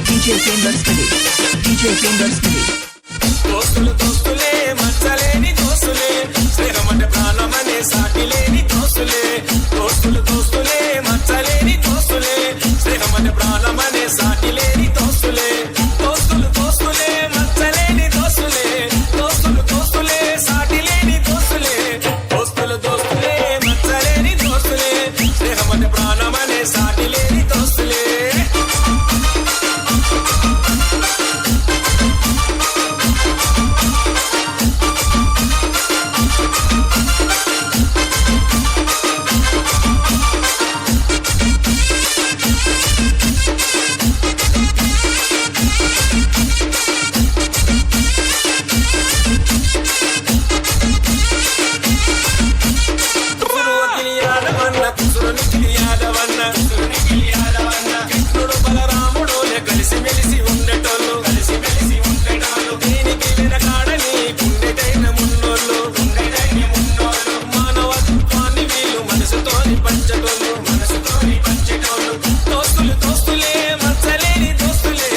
DJ Fingers Midi. DJ Fingers Midi. దోస్తులు దోస్తులే మచ్చలేని దోస్తులే స్నేహమంటే ప్రాణమనే సాటిలేని దోస్తులే దోస్తులు దోస్తులే మచ్చలేని దోస్తులే స్నేహమంటే ప్రాణమనే సాటిలేని దోస్తులే దోస్తులు దోస్తులే మచ్చలేని దోస్తులే దోస్తులు దోస్తులే సాటిలేని దోస్తులే దోస్తులు దోస్తులే మచ్చలేని దోస్తులే స్నేహమంటే ప్రాణమనే సాటిలేని దోస్తులే కృష్ణుడు బలరాముడు కలిసి మెలిసి ఉండేటోళ్ళు దీనికి వెనకాడని గుండెటైన మున్నోళ్ళు మానవత్వాన్ని వీళ్ళు మనసుతోని పంచటోళ్ళు దోస్తులు దోస్తులే మచ్చలేని దోస్తులే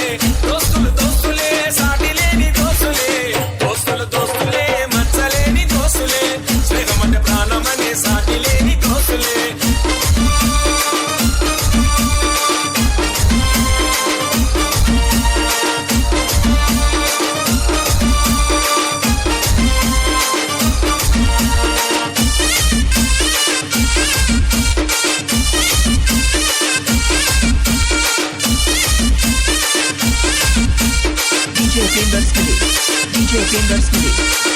దోస్తులు దోస్తులే సాటిలేని దోస్తులే దోస్తులు దోస్తులే మచ్చలేని దోస్తులే స్నేహమంటే ప్రాణమనే సాటిలేని దోస్తులే DJ Fingers Midi. DJ Fingers Midi.